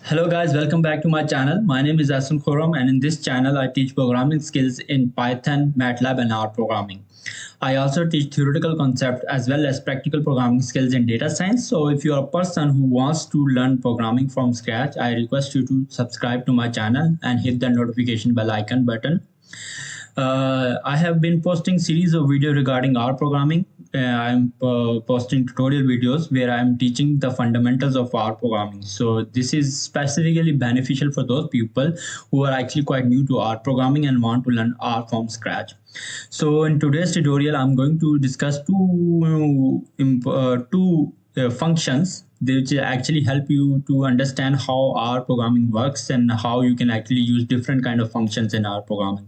Hello guys, welcome back to my channel. My name is Asun Khoram and in this channel I teach programming skills in Python, MATLAB and R programming. I also teach theoretical concepts as well as practical programming skills in data science. So if you are a person who wants to learn programming from scratch, I request you to subscribe to my channel and hit the notification bell icon button. I have been posting series of videos regarding R programming. I'm posting tutorial videos where I'm teaching the fundamentals of R programming. So this is specifically beneficial for those people who are actually quite new to R programming and want to learn R from scratch. So in today's tutorial, I'm going to discuss two functions which actually help you to understand how R programming works and how you can actually use different kind of functions in R programming.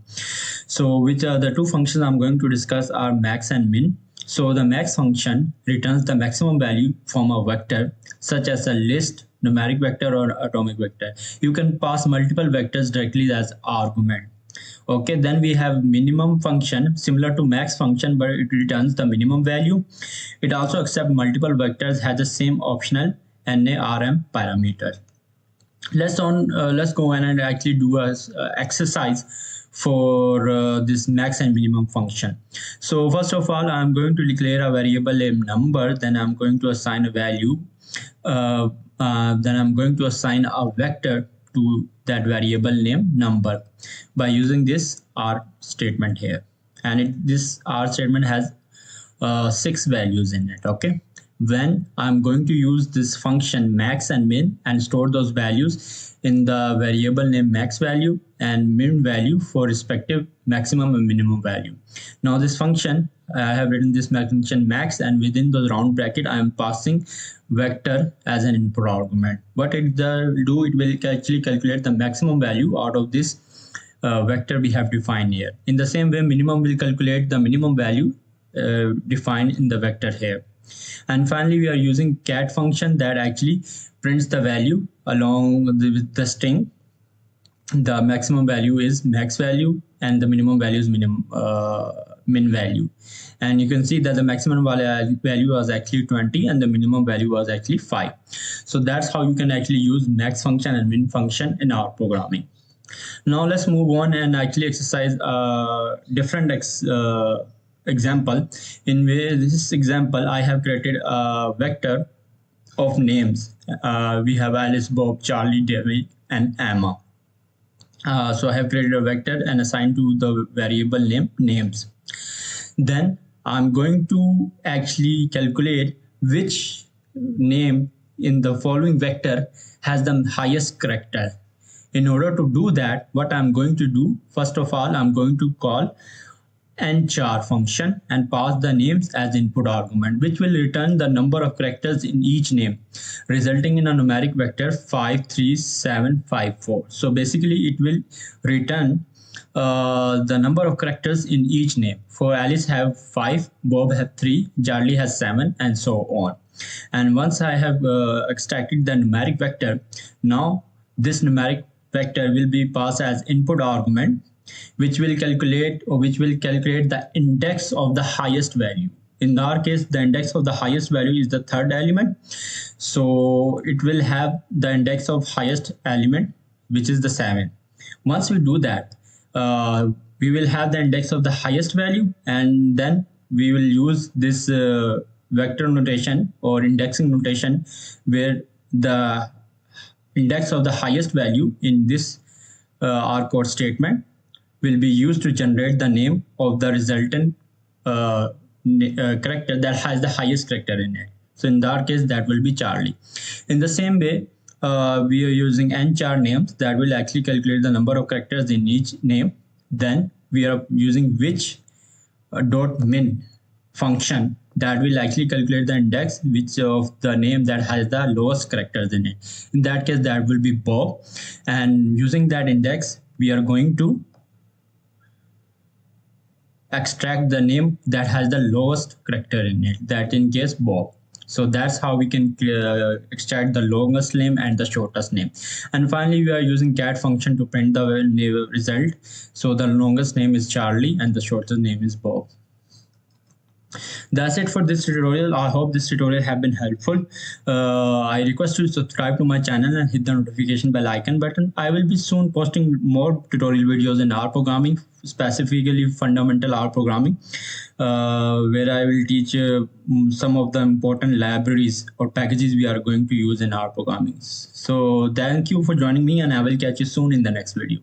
So which are the two functions I'm going to discuss are max and min. So the max function returns the maximum value from a vector such as a list, numeric vector or atomic vector. You can pass multiple vectors directly as argument. Okay, then we have minimum function similar to max function, but it returns the minimum value. It also accepts multiple vectors, has the same optional na.rm parameter. Let's go in and actually do a exercise for this max and minimum function. So first of all, I'm going to declare a variable named number, then I'm going to assign a value, then I'm going to assign a vector to that variable name number by using this R statement here. And this R statement has 6 values in it. Okay, when I'm going to use this function max and min and store those values in the variable name max value and min value for respective maximum and minimum value. Now this function, I have written this function max, and within the round bracket I am passing vector as an input argument. What it will do, it will actually calculate the maximum value out of this vector we have defined here. In the same way, minimum will calculate the minimum value defined in the vector here. And finally, we are using cat function that actually prints the value along with the string. The maximum value is max value and the minimum value is min value. And you can see that the maximum value was actually 20 and the minimum value was actually 5. So that's how you can actually use max function and min function in R programming. Now let's move on and actually exercise different example. In this example, I have created a vector of names. We have Alice, Bob, Charlie, David, and Emma. So I have created a vector and assigned to the variable name names. Then I'm going to actually calculate which name in the following vector has the highest character. In order to do that, what I'm going to do, first of all, I'm going to call nchar function and pass the names as input argument, which will return the number of characters in each name, resulting in a numeric vector 53754. So basically it will return the number of characters in each name. For Alice have 5, Bob have 3, Charlie has 7, and so on. And once I have extracted the numeric vector, now this numeric vector will be passed as input argument, which will calculate the index of the highest value. In our case, the index of the highest value is the third element. So it will have the index of highest element, which is the 7. Once we do that, we will have the index of the highest value, and then we will use this vector notation or indexing notation where the index of the highest value in this R code statement will be used to generate the name of the resultant character that has the highest character in it. So in our case, that will be Charlie. In the same way, we are using nchar names that will actually calculate the number of characters in each name. Then we are using which dot min function that will actually calculate the index which of the name that has the lowest characters in it. In that case, that will be Bob. And using that index, we are going to extract the name that has the lowest character in it, that in case Bob. So that's how we can extract the longest name and the shortest name. And finally, we are using cat function to print the result. So the longest name is Charlie and the shortest name is Bob. That's it for this tutorial. I hope this tutorial have been helpful. I request you to subscribe to my channel and hit the notification bell icon button. I will be soon posting more tutorial videos in R programming, specifically fundamental R programming, where I will teach some of the important libraries or packages we are going to use in R programming. So thank you for joining me, and I will catch you soon in the next video.